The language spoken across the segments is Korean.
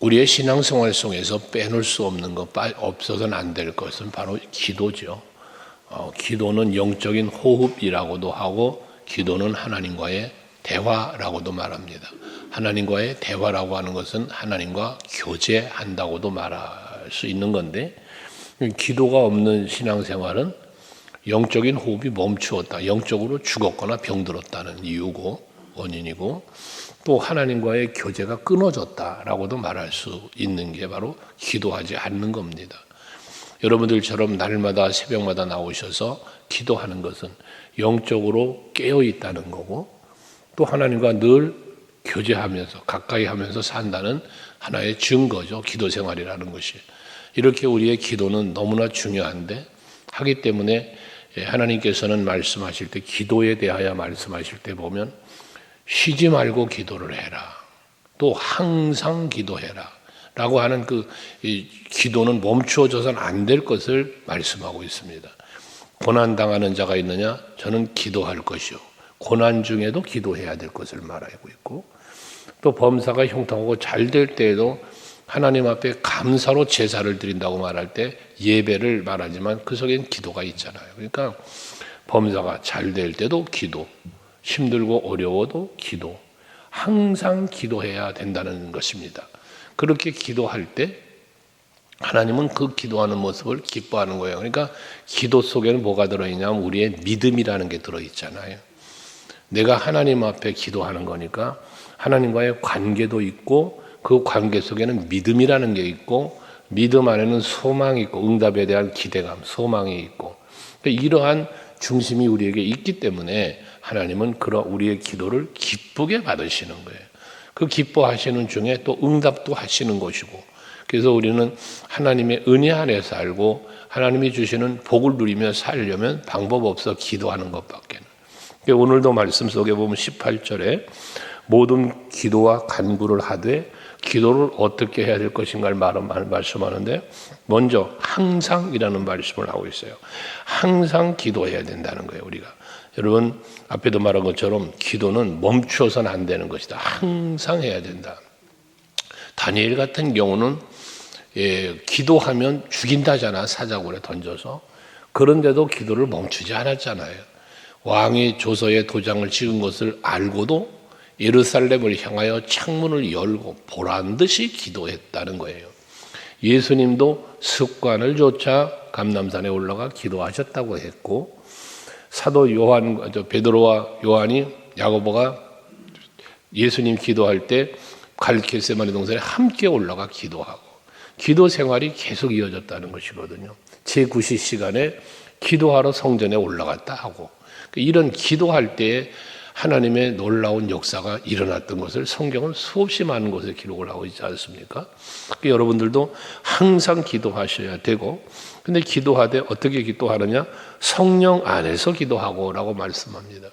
우리의 신앙생활 속에서 빼놓을 수 없는 것, 없어서는 안 될 것은 바로 기도죠. 기도는 영적인 호흡이라고도 하고 기도는 하나님과의 대화라고도 말합니다. 하나님과의 대화라고 하는 것은 하나님과 교제한다고도 말할 수 있는 건데, 기도가 없는 신앙생활은 영적인 호흡이 멈추었다, 영적으로 죽었거나 병들었다는 이유고 원인이고, 또 하나님과의 교제가 끊어졌다라고도 말할 수 있는 게 바로 기도하지 않는 겁니다. 여러분들처럼 날마다 새벽마다 나오셔서 기도하는 것은 영적으로 깨어 있다는 거고, 또 하나님과 늘 교제하면서 가까이 하면서 산다는 하나의 증거죠. 기도 생활이라는 것이. 이렇게 우리의 기도는 너무나 중요한데, 하기 때문에 하나님께서는 말씀하실 때, 기도에 대하여 말씀하실 때 보면 쉬지 말고 기도를 해라, 또 항상 기도해라 라고 하는 이 기도는 멈추어져서는 안 될 것을 말씀하고 있습니다. 고난당하는 자가 있느냐? 저는 기도할 것이요, 고난 중에도 기도해야 될 것을 말하고 있고, 또 범사가 형통하고 잘 될 때에도 하나님 앞에 감사로 제사를 드린다고 말할 때 예배를 말하지만 그 속엔 기도가 있잖아요. 그러니까 범사가 잘 될 때도 기도, 힘들고 어려워도 기도, 항상 기도해야 된다는 것입니다. 그렇게 기도할 때 하나님은 그 기도하는 모습을 기뻐하는 거예요. 그러니까 기도 속에는 뭐가 들어있냐면 우리의 믿음이라는 게 들어있잖아요. 내가 하나님 앞에 기도하는 거니까 하나님과의 관계도 있고, 그 관계 속에는 믿음이라는 게 있고, 믿음 안에는 소망이 있고, 응답에 대한 기대감, 소망이 있고, 그러니까 이러한 중심이 우리에게 있기 때문에 하나님은 우리의 기도를 기쁘게 받으시는 거예요. 그 기뻐하시는 중에 또 응답도 하시는 것이고, 그래서 우리는 하나님의 은혜 안에 살고 하나님이 주시는 복을 누리며 살려면 방법 없어 기도하는 것밖에는. 오늘도 말씀 속에 보면 18절에 모든 기도와 간구를 하되, 기도를 어떻게 해야 될 것인가를 말씀하는데, 먼저 항상이라는 말씀을 하고 있어요. 항상 기도해야 된다는 거예요. 우리가, 여러분 앞에도 말한 것처럼 기도는 멈추어서는 안 되는 것이다. 항상 해야 된다. 다니엘 같은 경우는 기도하면 죽인다잖아, 사자굴에 던져서. 그런데도 기도를 멈추지 않았잖아요. 왕이 조서에 도장을 찍은 것을 알고도 예루살렘을 향하여 창문을 열고 보란듯이 기도했다는 거예요. 예수님도 습관을 좇아 감람산에 올라가 기도하셨다고 했고, 사도 베드로와 요한이, 야고보가 예수님 기도할 때 겟세마네 동산에 함께 올라가 기도하고, 기도 생활이 계속 이어졌다는 것이거든요. 제9시 시간에 기도하러 성전에 올라갔다 하고, 이런 기도할 때에 하나님의 놀라운 역사가 일어났던 것을 성경은 수없이 많은 곳에 기록을 하고 있지 않습니까? 여러분들도 항상 기도하셔야 되고, 근데 기도하되 어떻게 기도하느냐? 성령 안에서 기도하고 라고 말씀합니다.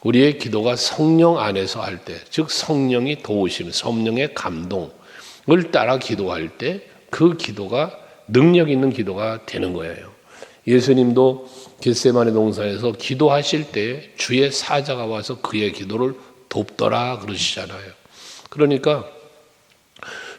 우리의 기도가 성령 안에서 할 때, 즉 성령이 도우심, 성령의 감동을 따라 기도할 때 그 기도가 능력 있는 기도가 되는 거예요. 예수님도 겟세마네 동산에서 기도하실 때 주의 사자가 와서 그의 기도를 돕더라 그러시잖아요. 그러니까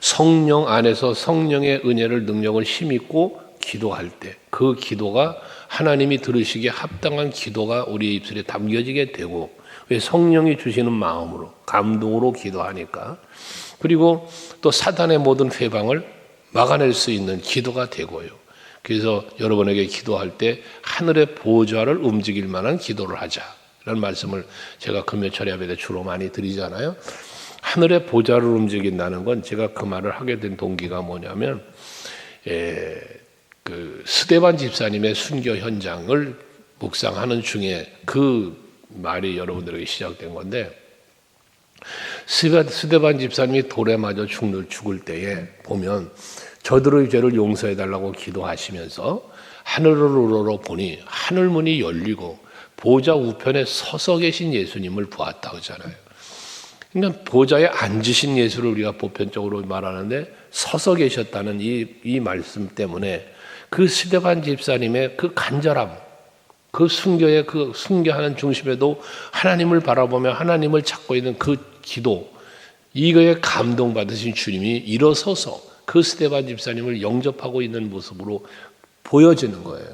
성령 안에서 성령의 은혜를, 능력을 힘입고 기도할 때 그 기도가 하나님이 들으시기에 합당한 기도가 우리의 입술에 담겨지게 되고, 왜? 성령이 주시는 마음으로, 감동으로 기도하니까. 그리고 또 사단의 모든 회방을 막아낼 수 있는 기도가 되고요. 그래서 여러분에게 기도할 때 하늘의 보좌를 움직일 만한 기도를 하자라는 말씀을 제가 금요철 예배 때 주로 많이 드리잖아요. 하늘의 보좌를 움직인다는 건, 제가 그 말을 하게 된 동기가 뭐냐면, 스데반 집사님의 순교 현장을 묵상하는 중에 그 말이 여러분들에게 시작된 건데, 스데반 집사님이 돌에 맞아 죽을 때에 보면 저들의 죄를 용서해달라고 기도하시면서 하늘을 우러러 보니 하늘문이 열리고 보좌 우편에 서서 계신 예수님을 보았다 그러잖아요. 그러니까 보좌에 앉으신 예수를 우리가 보편적으로 말하는데, 서서 계셨다는 이 말씀 때문에 그 스데반 집사님의 그 간절함, 그 순교의 순교하는 중심에도 하나님을 바라보며 하나님을 찾고 있는 그 기도, 이거에 감동받으신 주님이 일어서서 그 스데반 집사님을 영접하고 있는 모습으로 보여지는 거예요.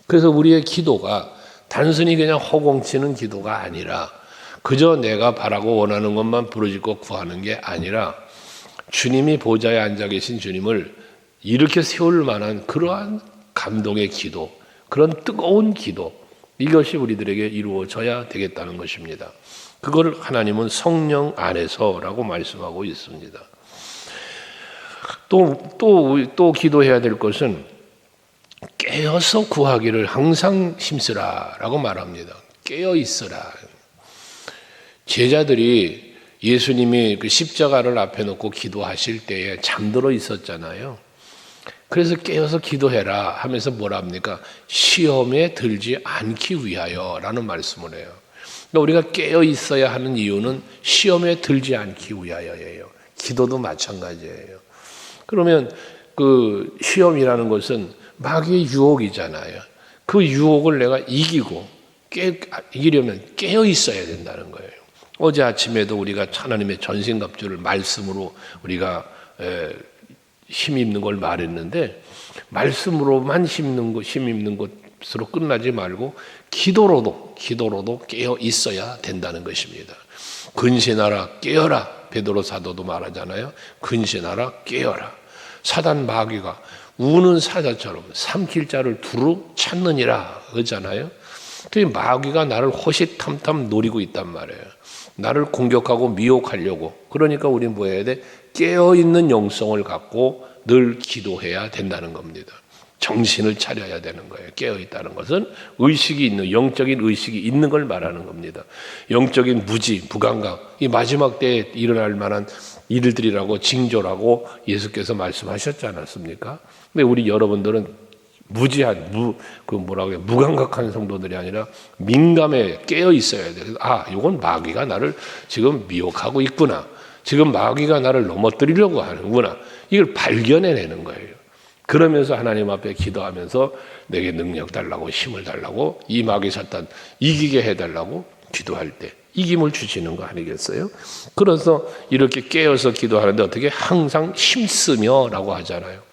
그래서 우리의 기도가 단순히 그냥 허공치는 기도가 아니라 그저 내가 바라고 원하는 것만 부르짖고 구하는 게 아니라 주님이 보좌에 앉아 계신 주님을 이렇게 세울 만한 그러한 감동의 기도, 그런 뜨거운 기도, 이것이 우리들에게 이루어져야 되겠다는 것입니다. 그걸 하나님은 성령 안에서라고 말씀하고 있습니다. 또 기도해야 될 것은 깨어서 구하기를 항상 힘쓰라라고 말합니다. 깨어 있어라. 제자들이 예수님이 그 십자가를 앞에 놓고 기도하실 때에 잠들어 있었잖아요. 그래서 깨어서 기도해라 하면서 뭐라 합니까? 시험에 들지 않기 위하여라는 말씀을 해요. 그러니까 우리가 깨어 있어야 하는 이유는 시험에 들지 않기 위하여예요. 기도도 마찬가지예요. 그러면 그 시험이라는 것은 마귀의 유혹이잖아요. 그 유혹을 내가 이기려면 깨어 있어야 된다는 거예요. 어제 아침에도 우리가 하나님의 전신갑주를 말씀으로 우리가 힘 입는 걸 말했는데, 말씀으로만 힘 입는 것으로 끝나지 말고 기도로도 깨어 있어야 된다는 것입니다. 근신하라 깨어라, 베드로 사도도 말하잖아요. 근신하라 깨어라. 사단 마귀가 우는 사자처럼 삼킬 자를 두루 찾느니라 그러잖아요. 그 마귀가 나를 호시탐탐 노리고 있단 말이에요. 나를 공격하고 미혹하려고. 그러니까 우리는 뭐 해야 돼? 깨어있는 영성을 갖고 늘 기도해야 된다는 겁니다. 정신을 차려야 되는 거예요. 깨어있다는 것은 의식이 있는, 영적인 의식이 있는 걸 말하는 겁니다. 영적인 무지, 무감각, 이 마지막 때에 일어날 만한 일들이라고 징조라고 예수께서 말씀하셨지 않았습니까? 근데 우리 여러분들은 무지한, 무감각한 성도들이 아니라 민감해 깨어 있어야 돼요. 그래서 이건 마귀가 나를 지금 미혹하고 있구나. 지금 마귀가 나를 넘어뜨리려고 하는구나. 이걸 발견해내는 거예요. 그러면서 하나님 앞에 기도하면서 내게 능력 달라고, 힘을 달라고, 이 마귀 사탄 이기게 해달라고 기도할 때 이김을 주시는 거 아니겠어요? 그래서 이렇게 깨어서 기도하는데 어떻게? 항상 힘쓰며 라고 하잖아요.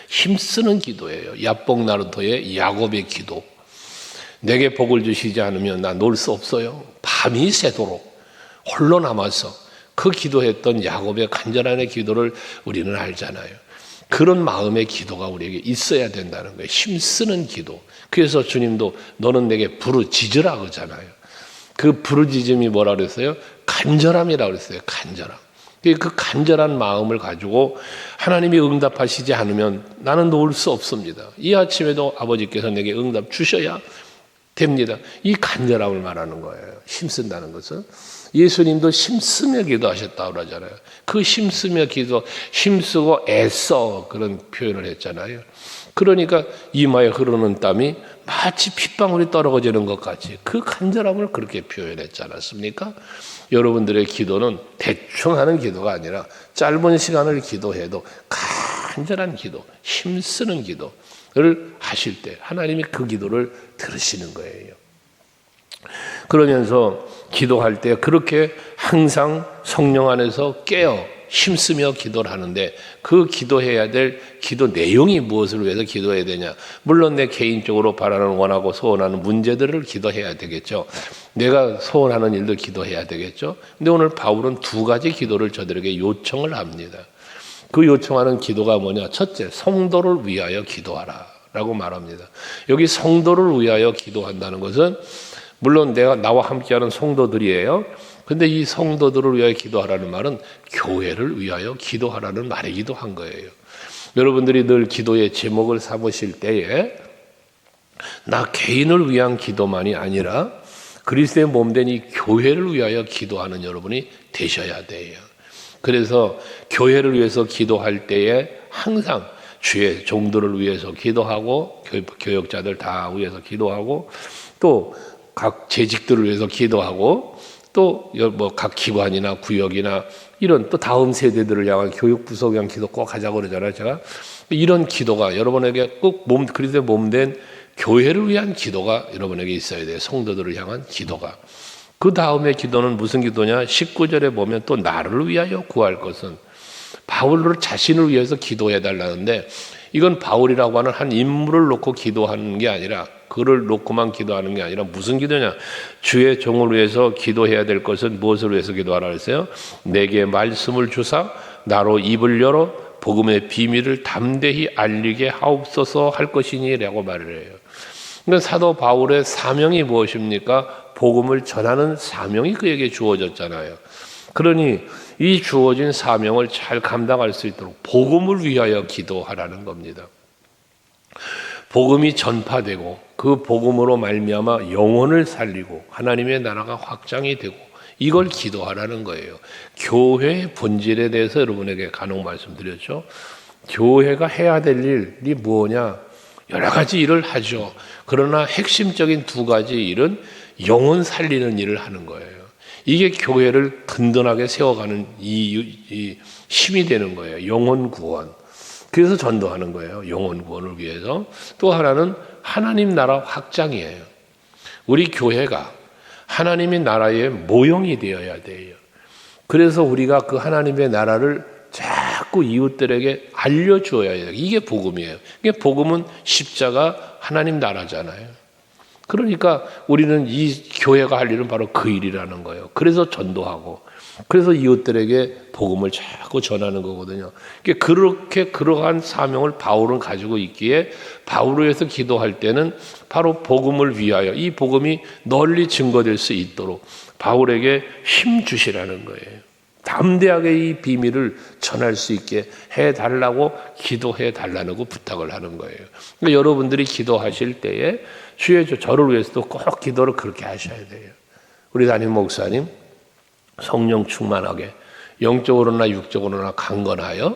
힘쓰는 기도예요. 야복 나루토의 야곱의 기도. 내게 복을 주시지 않으면 나 놀 수 없어요. 밤이 새도록 홀로 남아서 그 기도했던 야곱의 간절한 기도를 우리는 알잖아요. 그런 마음의 기도가 우리에게 있어야 된다는 거예요. 힘쓰는 기도. 그래서 주님도 너는 내게 부르짖으라 그러잖아요. 그 부르짖음이 뭐라 그랬어요? 간절함이라고 그랬어요. 간절함. 그 간절한 마음을 가지고 하나님이 응답하시지 않으면 나는 놓을 수 없습니다. 이 아침에도 아버지께서 내게 응답 주셔야 됩니다. 이 간절함을 말하는 거예요. 힘쓴다는 것은. 예수님도 힘쓰며 기도하셨다고 그러잖아요. 그 힘쓰며 기도, 힘쓰고 애써 그런 표현을 했잖아요. 그러니까 이마에 흐르는 땀이 마치 핏방울이 떨어지는 것 같이 그 간절함을 그렇게 표현했지 않았습니까? 여러분들의 기도는 대충 하는 기도가 아니라 짧은 시간을 기도해도 간절한 기도, 힘쓰는 기도를 하실 때 하나님이 그 기도를 들으시는 거예요. 그러면서 기도할 때 그렇게 항상 성령 안에서 깨어 힘쓰며 기도를 하는데 그 기도해야 될 기도 내용이 무엇을 위해서 기도해야 되냐? 물론 내 개인적으로 바라는 원하고 소원하는 문제들을 기도해야 되겠죠. 내가 소원하는 일도 기도해야 되겠죠. 근데 오늘 바울은 두 가지 기도를 저들에게 요청을 합니다. 그 요청하는 기도가 뭐냐? 첫째, 성도를 위하여 기도하라 라고 말합니다. 여기 성도를 위하여 기도한다는 것은 물론 나와 함께하는 성도들이에요. 근데 이 성도들을 위하여 기도하라는 말은 교회를 위하여 기도하라는 말이기도 한 거예요. 여러분들이 늘 기도의 제목을 삼으실 때에 나 개인을 위한 기도만이 아니라 그리스도의 몸된 이 교회를 위하여 기도하는 여러분이 되셔야 돼요. 그래서 교회를 위해서 기도할 때에 항상 주의 종들을 위해서 기도하고 교역자들 다 위해서 기도하고 또 각 재직들을 위해서 기도하고 또 각 기관이나 구역이나 이런 또 다음 세대들을 향한 교육부서에 위한 기도 꼭 하자고 그러잖아요. 제가 이런 기도가 여러분에게 꼭 그리스도의 몸된 교회를 위한 기도가 여러분에게 있어야 돼요. 성도들을 향한 기도가. 그 다음에 기도는 무슨 기도냐? 19절에 보면 또 나를 위하여 구할 것은 바울로 자신을 위해서 기도해 달라는데 이건 바울이라고 하는 한 인물을 놓고 기도하는 게 아니라 그를 놓고만 기도하는 게 아니라 무슨 기도냐? 주의 종을 위해서 기도해야 될 것은 무엇을 위해서 기도하라 그랬어요? 내게 말씀을 주사 나로 입을 열어 복음의 비밀을 담대히 알리게 하옵소서 할 것이니라고 말을 해요. 그러니까 사도 바울의 사명이 무엇입니까? 복음을 전하는 사명이 그에게 주어졌잖아요. 그러니 이 주어진 사명을 잘 감당할 수 있도록 복음을 위하여 기도하라는 겁니다. 복음이 전파되고 그 복음으로 말미암아 영혼을 살리고 하나님의 나라가 확장이 되고 이걸 기도하라는 거예요. 교회의 본질에 대해서 여러분에게 간혹 말씀드렸죠. 교회가 해야 될 일이 뭐냐? 여러 가지 일을 하죠. 그러나 핵심적인 두 가지 일은 영혼 살리는 일을 하는 거예요. 이게 교회를 든든하게 세워가는 이 힘이 되는 거예요. 영혼 구원. 그래서 전도하는 거예요. 영혼 구원을 위해서. 또 하나는 하나님 나라 확장이에요. 우리 교회가 하나님의 나라의 모형이 되어야 돼요. 그래서 우리가 그 하나님의 나라를 자꾸 이웃들에게 알려주어야 해요. 이게 복음이에요. 이게 복음은 십자가 하나님 나라잖아요. 그러니까 우리는 이 교회가 할 일은 바로 그 일이라는 거예요. 그래서 전도하고 그래서 이웃들에게 복음을 자꾸 전하는 거거든요. 그렇게 그러한 사명을 바울은 가지고 있기에 바울을 위해서 기도할 때는 바로 복음을 위하여 이 복음이 널리 증거될 수 있도록 바울에게 힘 주시라는 거예요. 담대하게 이 비밀을 전할 수 있게 해달라고 기도해 달라고 부탁을 하는 거예요. 그러니까 여러분들이 기도하실 때에 주의 저를 위해서도 꼭 기도를 그렇게 하셔야 돼요. 우리 담임 목사님 성령 충만하게 영적으로나 육적으로나 강건하여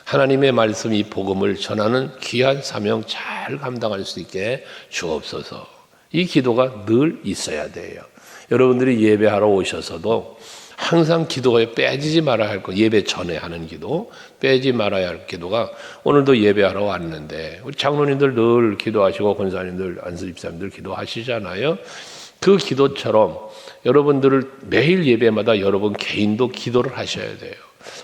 하나님의 말씀 이 복음을 전하는 귀한 사명 잘 감당할 수 있게 주옵소서. 이 기도가 늘 있어야 돼요. 여러분들이 예배하러 오셔서도 항상 기도에 빼지지 말아야 할 것, 예배 전에 하는 기도, 빼지 말아야 할 기도가 오늘도 예배하러 왔는데 우리 장로님들 늘 기도하시고 권사님들, 안수집사님들 기도하시잖아요. 그 기도처럼 여러분들을 매일 예배마다 여러분 개인도 기도를 하셔야 돼요.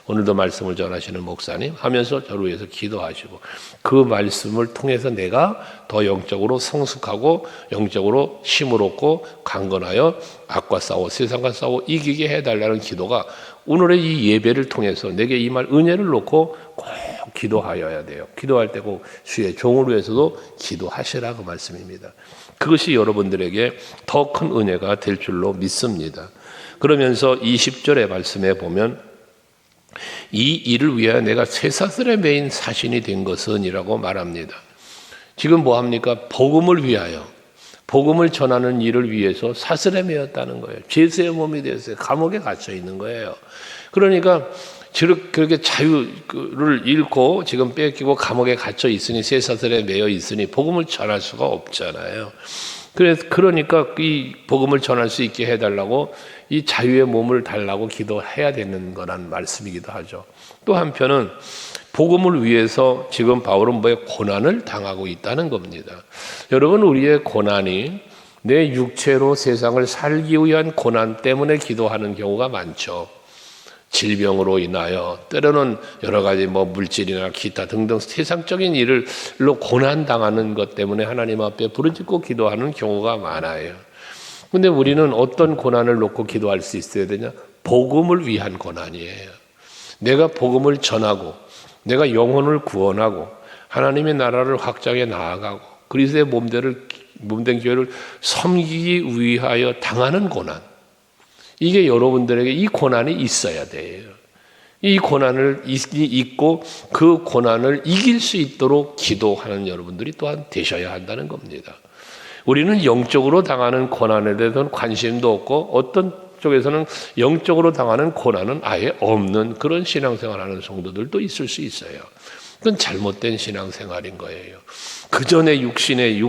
오늘도 말씀을 전하시는 목사님 하면서 저를 위해서 기도하시고 그 말씀을 통해서 내가 더 영적으로 성숙하고 영적으로 힘을 얻고 강건하여 악과 싸워 세상과 싸워 이기게 해달라는 기도가 오늘의 이 예배를 통해서 내게 임할 은혜를 놓고 꼭 기도하여야 돼요. 기도할 때 꼭 주의 종을 위해서도 기도하시라 그 말씀입니다. 그것이 여러분들에게 더 큰 은혜가 될 줄로 믿습니다. 그러면서 20절의 말씀에 보면 이 일을 위하여 내가 쇠사슬에 매인 사신이 된 것은 이라고 말합니다. 지금 뭐 합니까? 복음을 위하여 복음을 전하는 일을 위해서 사슬에 매였다는 거예요. 죄수의 몸이 되었어요. 감옥에 갇혀 있는 거예요. 그러니까 그렇게 자유를 잃고 지금 뺏기고 감옥에 갇혀 있으니 쇠사슬에 매여 있으니 복음을 전할 수가 없잖아요. 그러니까 이 복음을 전할 수 있게 해달라고 이 자유의 몸을 달라고 기도해야 되는 거란 말씀이기도 하죠. 또 한편은 복음을 위해서 지금 바울은 뭐에 고난을 당하고 있다는 겁니다. 여러분 우리의 고난이 내 육체로 세상을 살기 위한 고난 때문에 기도하는 경우가 많죠. 질병으로 인하여 때로는 여러 가지 물질이나 기타 등등 세상적인 일로 고난당하는 것 때문에 하나님 앞에 부르짖고 기도하는 경우가 많아요. 근데 우리는 어떤 고난을 놓고 기도할 수 있어야 되냐? 복음을 위한 고난이에요. 내가 복음을 전하고 내가 영혼을 구원하고 하나님의 나라를 확장해 나아가고 그리스도의 몸된 교회를 섬기기 위하여 당하는 고난. 이게 여러분들에게 이 고난이 있어야 돼요. 이 고난을 잊고 그 고난을 이길 수 있도록 기도하는 여러분들이 또한 되셔야 한다는 겁니다. 우리는 영적으로 당하는 고난에 대해서는 관심도 없고 어떤 쪽에서는 영적으로 당하는 고난은 아예 없는 그런 신앙생활하는 성도들도 있을 수 있어요. 그건 잘못된 신앙생활인 거예요. 그 전에 육신의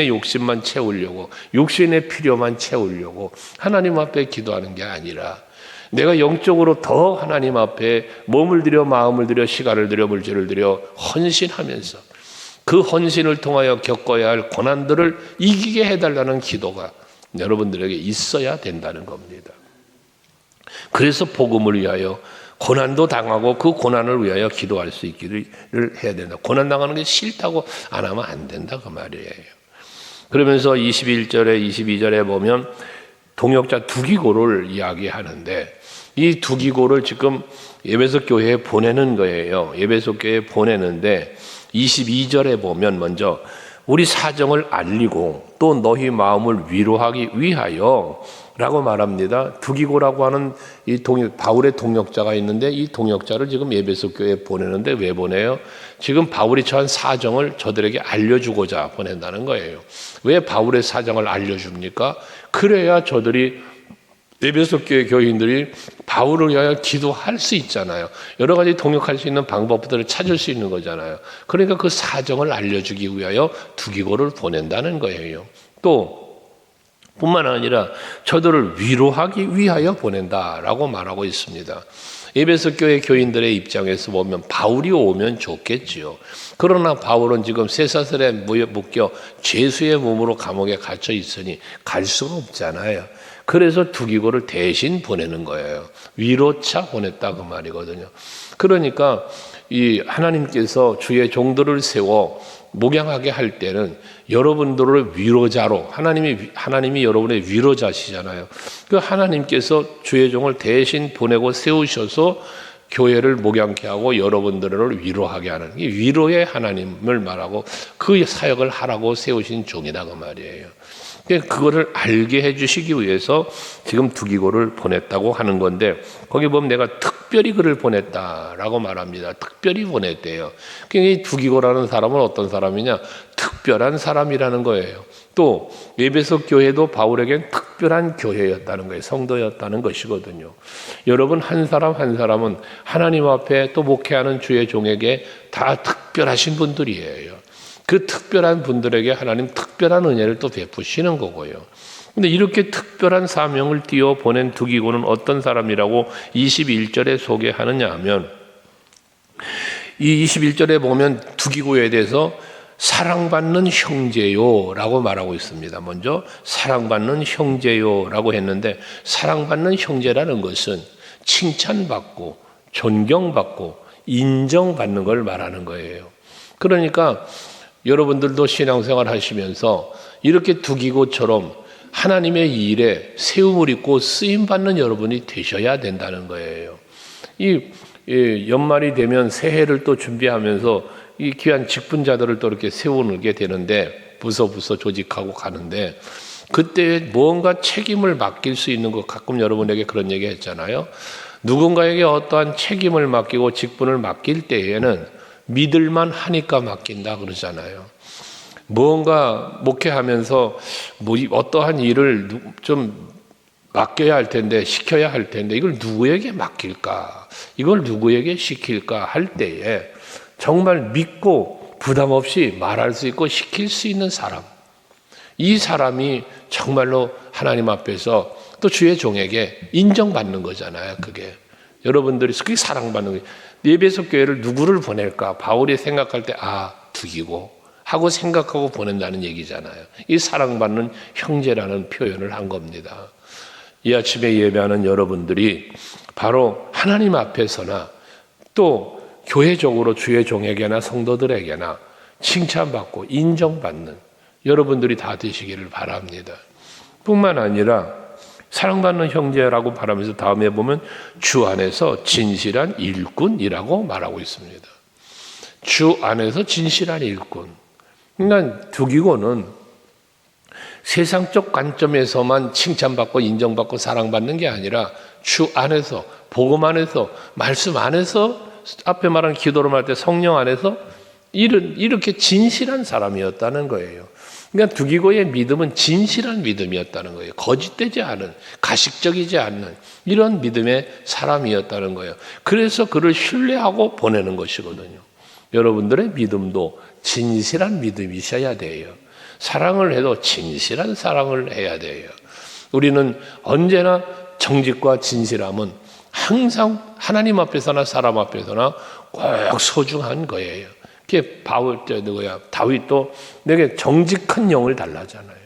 욕심만 채우려고 육신의 필요만 채우려고 하나님 앞에 기도하는 게 아니라 내가 영적으로 더 하나님 앞에 몸을 들여 마음을 들여 시간을 들여 물질을 들여 헌신하면서 그 헌신을 통하여 겪어야 할 고난들을 이기게 해달라는 기도가 여러분들에게 있어야 된다는 겁니다. 그래서 복음을 위하여 고난도 당하고 그 고난을 위하여 기도할 수 있기를 해야 된다. 고난 당하는 게 싫다고 안 하면 안 된다 그 말이에요. 그러면서 21절에 22절에 보면 동역자 두기고를 이야기하는데 이 두기고를 지금 에베소 교회에 보내는 거예요. 에베소 교회에 보내는데 22절에 보면 먼저 우리 사정을 알리고 또 너희 마음을 위로하기 위하여 라고 말합니다. 두기고라고 하는 이 바울의 동역자가 있는데 이 동역자를 지금 에베소 교회에 보내는데 왜 보내요? 지금 바울이 처한 사정을 저들에게 알려주고자 보낸다는 거예요. 왜 바울의 사정을 알려줍니까? 그래야 저들이 에베소 교회 교인들이 바울을 위하여 기도할 수 있잖아요. 여러 가지 동역할 수 있는 방법들을 찾을 수 있는 거잖아요. 그러니까 그 사정을 알려주기 위하여 두기고를 보낸다는 거예요. 또 뿐만 아니라 저들을 위로하기 위하여 보낸다라고 말하고 있습니다. 에베소 교회 교인들의 입장에서 보면 바울이 오면 좋겠지요. 그러나 바울은 지금 쇠사슬에 묶여 죄수의 몸으로 감옥에 갇혀 있으니 갈 수가 없잖아요. 그래서 두기고를 대신 보내는 거예요. 위로차 보냈다 그 말이거든요. 그러니까 이 하나님께서 주의 종들을 세워 목양하게 할 때는 여러분들을 위로자로 하나님이 여러분의 위로자시잖아요. 그 하나님께서 주의 종을 대신 보내고 세우셔서 교회를 목양케 하고 여러분들을 위로하게 하는 이 위로의 하나님을 말하고 그 사역을 하라고 세우신 종이다 그 말이에요. 그거를 알게 해주시기 위해서 지금 두기고를 보냈다고 하는 건데 거기 보면 내가 특별히 그를 보냈다라고 말합니다. 특별히 보냈대요. 이 두기고라는 사람은 어떤 사람이냐? 특별한 사람이라는 거예요. 또 에베소 교회도 바울에겐 특별한 교회였다는 거예요. 성도였다는 것이거든요. 여러분 한 사람 한 사람은 하나님 앞에 또 목회하는 주의 종에게 다 특별하신 분들이에요. 그 특별한 분들에게 하나님 특별한 은혜를 또 베푸시는 거고요. 근데 이렇게 특별한 사명을 띄워 보낸 두기고는 어떤 사람이라고 21절에 소개하느냐 하면 이 21절에 보면 두기고에 대해서 사랑받는 형제요라고 말하고 있습니다. 먼저 사랑받는 형제요라고 했는데 사랑받는 형제라는 것은 칭찬받고 존경받고 인정받는 걸 말하는 거예요. 그러니까 여러분들도 신앙생활 하시면서 이렇게 두기고처럼 하나님의 일에 세움을 입고 쓰임받는 여러분이 되셔야 된다는 거예요. 이 연말이 되면 새해를 또 준비하면서 이 귀한 직분자들을 또 이렇게 세우게 되는데 부서 조직하고 가는데 그때 뭔가 책임을 맡길 수 있는 거 가끔 여러분에게 그런 얘기 했잖아요. 누군가에게 어떠한 책임을 맡기고 직분을 맡길 때에는 믿을만 하니까 맡긴다 그러잖아요. 뭔가 목회하면서 어떠한 일을 좀 맡겨야 할 텐데 시켜야 할 텐데 이걸 누구에게 맡길까? 이걸 누구에게 시킬까 할 때에 정말 믿고 부담 없이 말할 수 있고 시킬 수 있는 사람. 이 사람이 정말로 하나님 앞에서 또 주의 종에게 인정받는 거잖아요. 그게 여러분들이 그게 사랑받는 거예요. 에베소 교회를 누구를 보낼까? 바울이 생각할 때 두기고 하고 생각하고 보낸다는 얘기잖아요. 이 사랑받는 형제라는 표현을 한 겁니다. 이 아침에 예배하는 여러분들이 바로 하나님 앞에서나 또 교회적으로 주의 종에게나 성도들에게나 칭찬받고 인정받는 여러분들이 다 되시기를 바랍니다. 뿐만 아니라 사랑받는 형제라고 말하면서 다음에 보면 주 안에서 진실한 일꾼이라고 말하고 있습니다. 주 안에서 진실한 일꾼. 그러니까 두기고는 세상적 관점에서만 칭찬받고 인정받고 사랑받는 게 아니라 주 안에서 복음 안에서 말씀 안에서 앞에 말한 기도로 말할 때 성령 안에서 이렇게 진실한 사람이었다는 거예요. 그러니까 두기고의 믿음은 진실한 믿음이었다는 거예요. 거짓되지 않은, 가식적이지 않는 이런 믿음의 사람이었다는 거예요. 그래서 그를 신뢰하고 보내는 것이거든요. 여러분들의 믿음도 진실한 믿음이셔야 돼요. 사랑을 해도 진실한 사랑을 해야 돼요. 우리는 언제나 정직과 진실함은 항상 하나님 앞에서나 사람 앞에서나 꼭 소중한 거예요. 그게 다윗도 내게 정직한 영을 달라잖아요.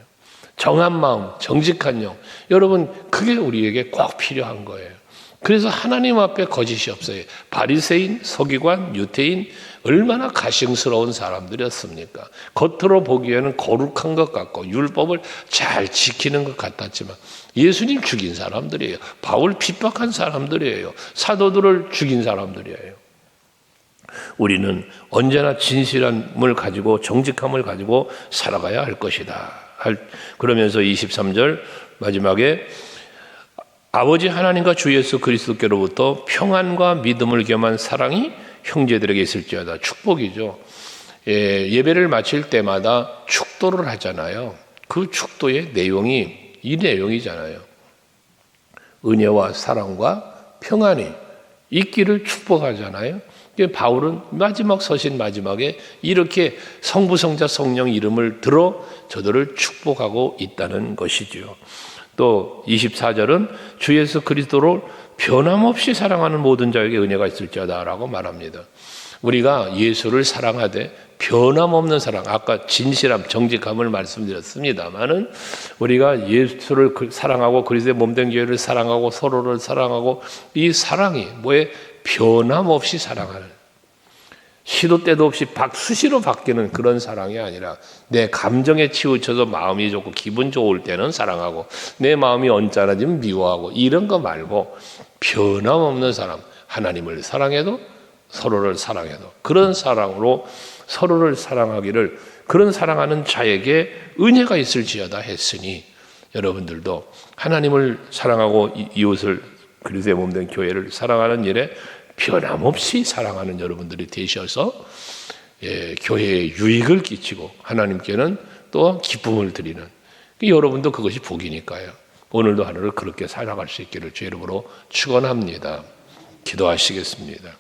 정한 마음, 정직한 영. 여러분, 그게 우리에게 꼭 필요한 거예요. 그래서 하나님 앞에 거짓이 없어요. 바리새인, 서기관, 유대인 얼마나 가증스러운 사람들이었습니까? 겉으로 보기에는 거룩한 것 같고 율법을 잘 지키는 것 같았지만 예수님 죽인 사람들이에요. 바울 핍박한 사람들이에요. 사도들을 죽인 사람들이에요. 우리는 언제나 진실함을 가지고 정직함을 가지고 살아가야 할 것이다. 그러면서 23절 마지막에 아버지 하나님과 주 예수 그리스도께로부터 평안과 믿음을 겸한 사랑이 형제들에게 있을지어다. 축복이죠. 예배를 마칠 때마다 축도를 하잖아요. 그 축도의 내용이 이 내용이잖아요. 은혜와 사랑과 평안이 있기를 축복하잖아요. 바울은 마지막 서신 마지막에 이렇게 성부, 성자, 성령 이름을 들어 저들을 축복하고 있다는 것이죠. 또 24절은 주 예수 그리스도를 변함없이 사랑하는 모든 자에게 은혜가 있을지어다라고 말합니다. 우리가 예수를 사랑하되 변함없는 사랑, 아까 진실함, 정직함을 말씀드렸습니다만은 우리가 예수를 사랑하고 그리스도의 몸된 교회를 사랑하고 서로를 사랑하고 이 사랑이 뭐에 변함없이 사랑하는, 시도 때도 없이 수시로 바뀌는 그런 사랑이 아니라 내 감정에 치우쳐서 마음이 좋고 기분 좋을 때는 사랑하고 내 마음이 언짢아지면 미워하고 이런 거 말고 변함없는 사랑, 하나님을 사랑해도 서로를 사랑해도 그런 사랑으로 서로를 사랑하기를, 그런 사랑하는 자에게 은혜가 있을지어다 했으니 여러분들도 하나님을 사랑하고 이웃을 그리스도의 몸된 교회를 사랑하는 일에 변함없이 사랑하는 여러분들이 되셔서 교회에 유익을 끼치고 하나님께는 또 기쁨을 드리는, 여러분도 그것이 복이니까요. 오늘도 하루를 그렇게 살아갈 수 있기를 주의 이름으로 축원합니다. 기도하시겠습니다.